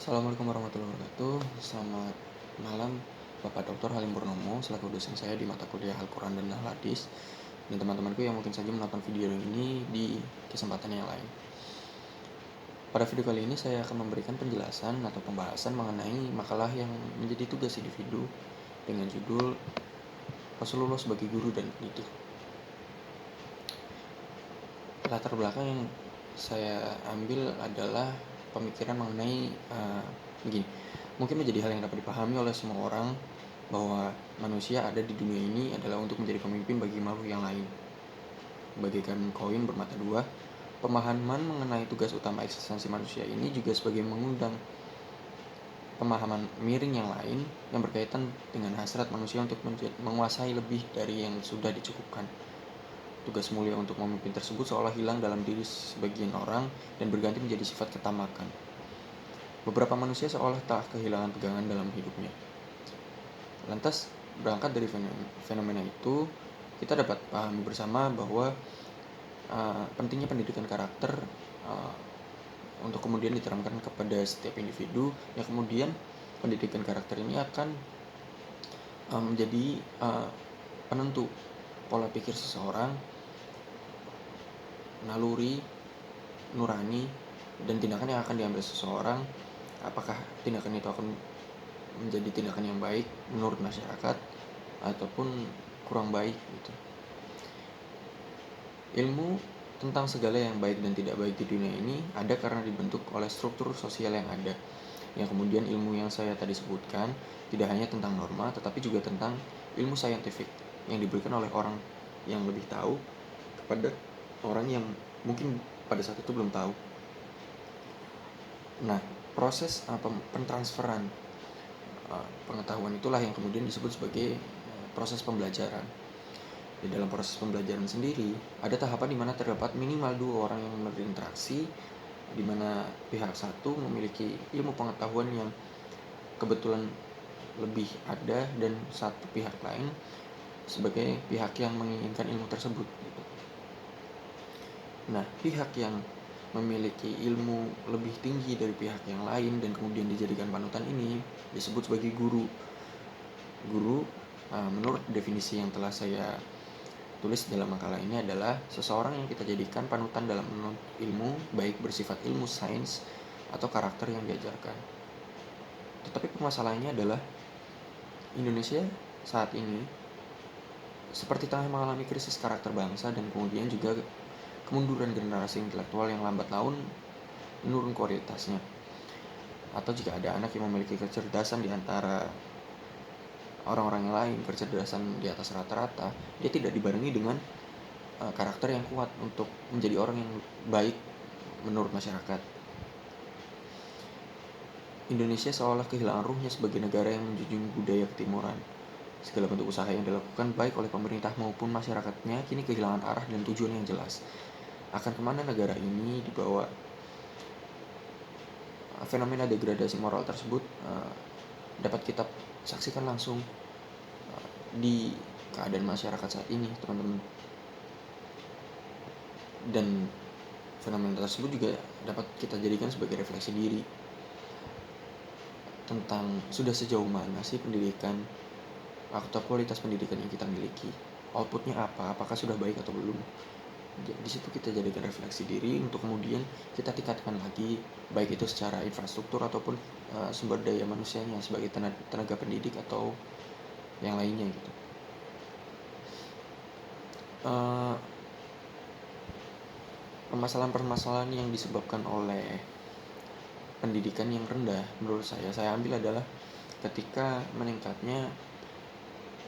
Assalamualaikum warahmatullahi wabarakatuh. Selamat malam Bapak Dr. Halim Purnomo selaku dosen saya di mata kuliah Al-Quran dan Al-Hadis, dan teman-temanku yang mungkin saja menonton video ini di kesempatan yang lain. Pada video kali ini saya akan memberikan penjelasan atau pembahasan mengenai makalah yang menjadi tugas individu dengan judul Rasulullah sebagai Guru dan Pendidik. Latar belakang yang saya ambil adalah pemikiran mengenai begini. Mungkin menjadi hal yang dapat dipahami oleh semua orang bahwa manusia ada di dunia ini adalah untuk menjadi pemimpin bagi makhluk yang lain. Bagaikan koin bermata dua, pemahaman mengenai tugas utama eksistensi manusia ini juga sebagai mengundang pemahaman miring yang lain yang berkaitan dengan hasrat manusia untuk menguasai lebih dari yang sudah dicukupkan. Tugas mulia untuk memimpin tersebut seolah hilang dalam diri sebagian orang dan berganti menjadi sifat ketamakan. Beberapa manusia seolah telah kehilangan pegangan dalam hidupnya. Lantas, berangkat dari fenomena itu, kita dapat pahami bersama bahwa pentingnya pendidikan karakter untuk kemudian diterapkan kepada setiap individu, yang kemudian pendidikan karakter ini akan menjadi penentu pola pikir seseorang, naluri, nurani, dan tindakan yang akan diambil seseorang. Apakah tindakan itu akan menjadi tindakan yang baik menurut masyarakat ataupun kurang baik gitu. Ilmu tentang segala yang baik dan tidak baik di dunia ini ada karena dibentuk oleh struktur sosial yang ada. Yang kemudian ilmu yang saya tadi sebutkan tidak hanya tentang norma, tetapi juga tentang ilmu saintifik yang diberikan oleh orang yang lebih tahu kepada orang yang mungkin pada saat itu belum tahu. Nah, proses pentransferan pengetahuan itulah yang kemudian disebut sebagai proses pembelajaran. Di dalam proses pembelajaran sendiri, ada tahapan di mana terdapat minimal 2 orang yang berinteraksi, di mana pihak satu memiliki ilmu pengetahuan yang kebetulan lebih ada dan satu pihak lain sebagai pihak yang menginginkan ilmu tersebut. Nah, pihak yang memiliki ilmu lebih tinggi dari pihak yang lain dan kemudian dijadikan panutan ini disebut sebagai guru. Guru, menurut definisi yang telah saya tulis dalam makalah ini, adalah seseorang yang kita jadikan panutan dalam menuntut ilmu, baik bersifat ilmu sains atau karakter yang diajarkan. Tetapi permasalahannya adalah Indonesia saat ini seperti tengah mengalami krisis karakter bangsa dan kemudian juga kemunduran generasi intelektual yang lambat laun menurun kualitasnya. Atau jika ada anak yang memiliki kecerdasan di antara orang-orang yang lain, kecerdasan di atas rata-rata, dia tidak dibarengi dengan karakter yang kuat untuk menjadi orang yang baik menurut masyarakat. Indonesia seolah kehilangan ruhnya sebagai negara yang menjunjung budaya ketimuran. Segala bentuk usaha yang dilakukan baik oleh pemerintah maupun masyarakatnya kini kehilangan arah dan tujuan yang jelas. Akan kemana negara ini dibawa? Fenomena degradasi moral tersebut dapat kita saksikan langsung di keadaan masyarakat saat ini, teman-teman. Dan fenomena tersebut juga dapat kita jadikan sebagai refleksi diri tentang sudah sejauh mana sih pendidikan atau kualitas pendidikan yang kita miliki, outputnya apa, apakah sudah baik atau belum. Di situ kita jadikan refleksi diri untuk kemudian kita tingkatkan lagi, baik itu secara infrastruktur ataupun sumber daya manusianya sebagai tenaga pendidik atau yang lainnya gitu. Permasalahan-permasalahan yang disebabkan oleh pendidikan yang rendah menurut saya ambil adalah ketika meningkatnya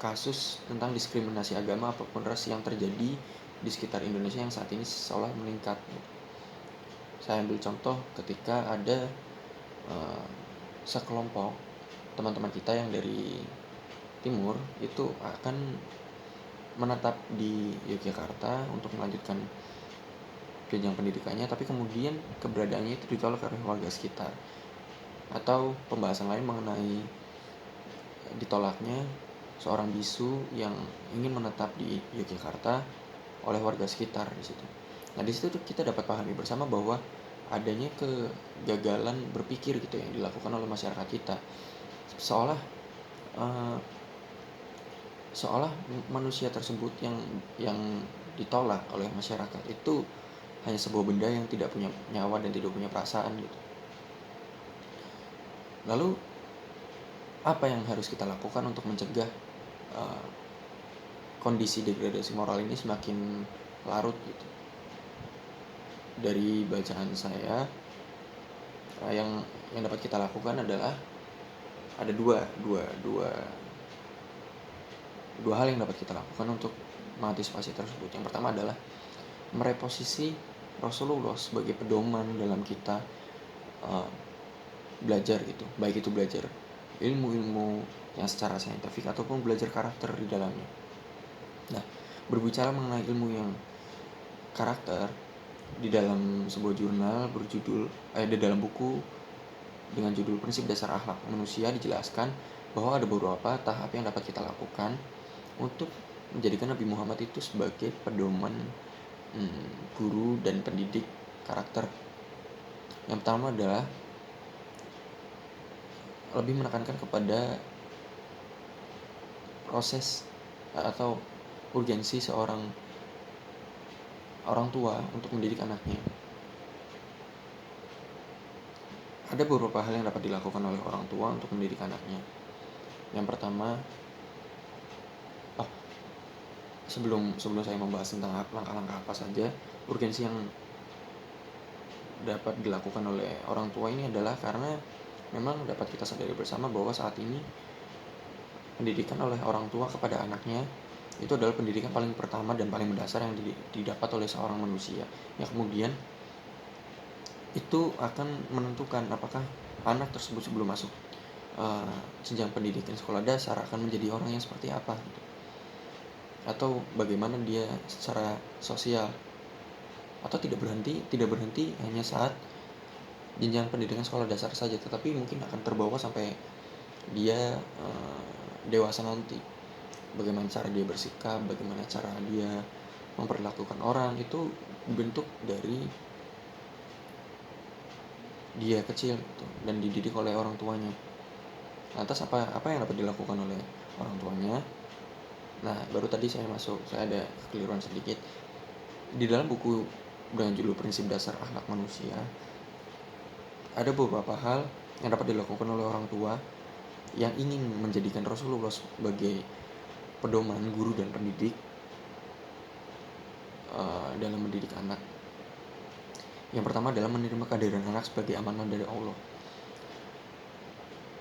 kasus tentang diskriminasi agama apapun ras yang terjadi di sekitar Indonesia yang saat ini seolah meningkat. Saya ambil contoh ketika ada sekelompok teman-teman kita yang dari timur itu akan menetap di Yogyakarta untuk melanjutkan jenjang pendidikannya, tapi kemudian keberadaannya itu ditolak oleh warga sekitar. Atau pembahasan lain mengenai ditolaknya seorang bisu yang ingin menetap di Yogyakarta oleh warga sekitar di situ. Nah, di situ kita dapat pahami bersama bahwa adanya kegagalan berpikir gitu yang dilakukan oleh masyarakat kita. Seolah uh, seolah manusia tersebut yang ditolak oleh masyarakat itu hanya sebuah benda yang tidak punya nyawa dan tidak punya perasaan gitu. Lalu apa yang harus kita lakukan untuk mencegah uh, kondisi degradasi moral ini semakin larut gitu? Dari bacaan saya, yang dapat kita lakukan adalah ada dua hal yang dapat kita lakukan untuk mengantisipasi tersebut. Yang pertama adalah mereposisi Rasulullah sebagai pedoman dalam kita uh, belajar gitu, baik itu belajar ilmu-ilmu yang secara saintifik ataupun belajar karakter di dalamnya. Nah, berbicara mengenai ilmu yang karakter, di dalam sebuah jurnal berjudul di dalam buku dengan judul Prinsip Dasar Akhlak Manusia dijelaskan bahwa ada beberapa tahap yang dapat kita lakukan untuk menjadikan Nabi Muhammad itu sebagai pedoman guru dan pendidik karakter. Yang pertama adalah lebih menekankan kepada proses atau urgensi seorang orang tua untuk mendidik anaknya. Ada beberapa hal yang dapat dilakukan oleh orang tua untuk mendidik anaknya. Yang pertama, sebelum saya membahas tentang langkah-langkah apa saja urgensi yang dapat dilakukan oleh orang tua ini adalah karena memang dapat kita sadari bersama bahwa saat ini pendidikan oleh orang tua kepada anaknya itu adalah pendidikan paling pertama dan paling mendasar yang didapat oleh seorang manusia, yang kemudian itu akan menentukan apakah anak tersebut sebelum masuk jenjang pendidikan sekolah dasar akan menjadi orang yang seperti apa gitu. Atau bagaimana dia secara sosial, atau tidak berhenti hanya saat jenjang pendidikan sekolah dasar saja, tetapi mungkin akan terbawa sampai dia dewasa nanti. Bagaimana cara dia bersikap, bagaimana cara dia memperlakukan orang, itu bentuk dari dia kecil gitu, dan dididik oleh orang tuanya. Lantas apa yang dapat dilakukan oleh orang tuanya? Nah, baru tadi saya ada kekeliruan sedikit. Di dalam buku dengan judul Prinsip Dasar Akhlak Manusia, ada beberapa hal yang dapat dilakukan oleh orang tua yang ingin menjadikan Rasulullah sebagai pedoman guru dan pendidik dalam mendidik anak. Yang pertama adalah menerima kehadiran anak sebagai amanah dari Allah.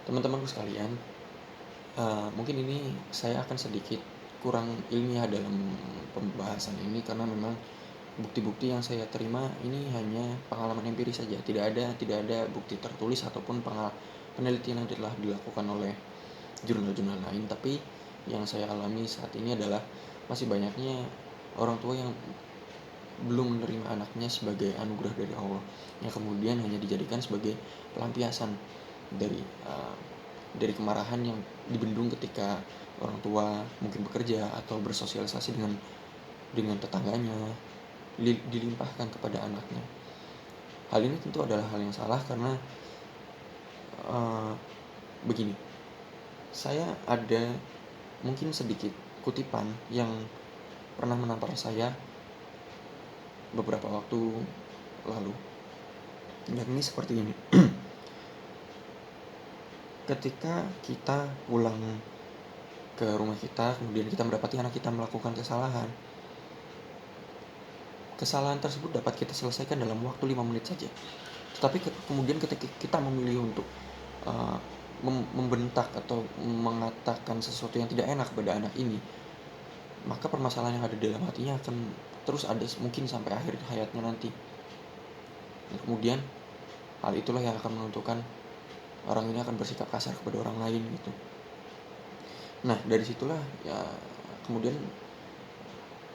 Teman-temanku sekalian, mungkin ini saya akan sedikit kurang ilmiah dalam pembahasan ini karena memang bukti-bukti yang saya terima ini hanya pengalaman empiris saja, tidak ada bukti tertulis ataupun penelitian yang telah dilakukan oleh jurnal-jurnal lain. Tapi yang saya alami saat ini adalah masih banyaknya orang tua yang belum menerima anaknya sebagai anugerah dari Allah, yang kemudian hanya dijadikan sebagai pelampiasan dari kemarahan yang dibendung ketika orang tua mungkin bekerja atau bersosialisasi dengan tetangganya, dilimpahkan kepada anaknya. Hal ini tentu adalah hal yang salah karena begini, saya ada mungkin sedikit kutipan yang pernah menampar saya beberapa waktu lalu, dan ini seperti ini. Ketika kita pulang ke rumah kita, kemudian kita mendapati anak kita melakukan kesalahan tersebut dapat kita selesaikan dalam waktu 5 menit saja. Tetapi kemudian ketika kita memilih untuk membentak atau mengatakan sesuatu yang tidak enak kepada anak ini, maka permasalahan yang ada dalam hatinya akan terus ada mungkin sampai akhir hayatnya nanti. Dan kemudian hal itulah yang akan menentukan orang ini akan bersikap kasar kepada orang lain gitu. Nah, dari situlah ya kemudian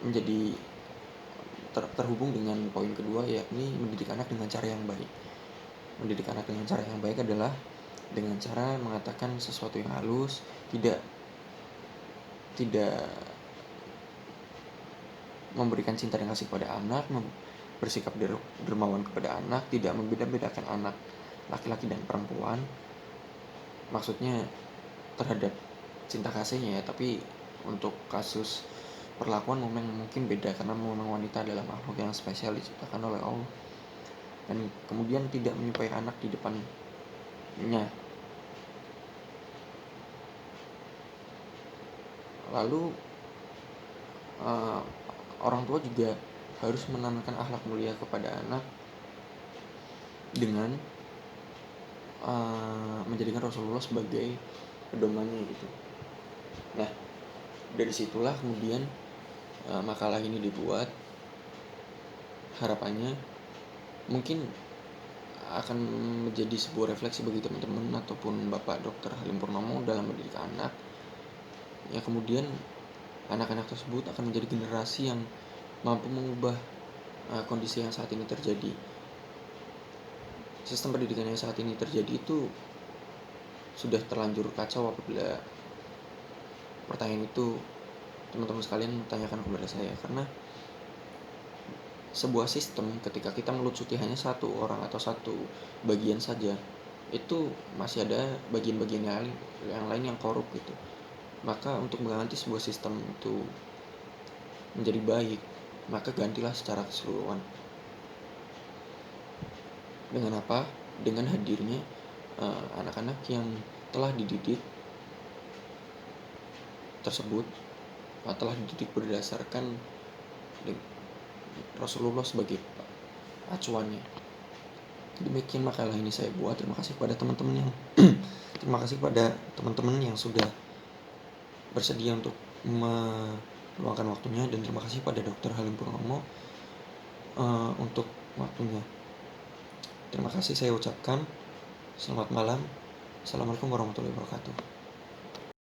menjadi terhubung dengan poin kedua, yakni mendidik anak dengan cara yang baik. Mendidik anak dengan cara yang baik adalah dengan cara mengatakan sesuatu yang halus, tidak memberikan cinta dan kasih pada anak, bersikap dermawan kepada anak, tidak membeda-bedakan anak laki-laki dan perempuan. Maksudnya terhadap cinta kasihnya ya, tapi untuk kasus perlakuan mungkin beda, karena memang wanita adalah makhluk yang spesial diciptakan oleh Allah, dan kemudian tidak menyukai anak di depannya. Lalu orang tua juga harus menanamkan akhlak mulia kepada anak dengan menjadikan Rasulullah sebagai pedomannya gitu. Nah, dari situlah kemudian makalah ini dibuat. Harapannya mungkin akan menjadi sebuah refleksi bagi teman-teman ataupun Bapak Dr. Halim Purnomo dalam mendidik anak. Ya, kemudian anak-anak tersebut akan menjadi generasi yang mampu mengubah kondisi yang saat ini terjadi. Sistem pendidikan yang saat ini terjadi itu sudah terlanjur kacau apabila pertanyaan itu teman-teman sekalian tanyakan kepada saya, karena sebuah sistem ketika kita melucuti hanya satu orang atau satu bagian saja, itu masih ada bagian-bagian yang lain yang korup gitu. Maka untuk mengganti sebuah sistem itu menjadi baik, maka gantilah secara keseluruhan. Dengan apa? Dengan hadirnya anak-anak yang telah dididik tersebut, telah dididik berdasarkan Rasulullah sebagai acuannya. Demikian makalah ini saya buat. Terima kasih kepada teman-teman yang terima kasih kepada teman-teman yang sudah bersedia untuk meluangkan waktunya, dan terima kasih pada Dr. Halim Purnomo untuk waktunya. Terima kasih saya ucapkan. Selamat malam. Assalamualaikum warahmatullahi wabarakatuh.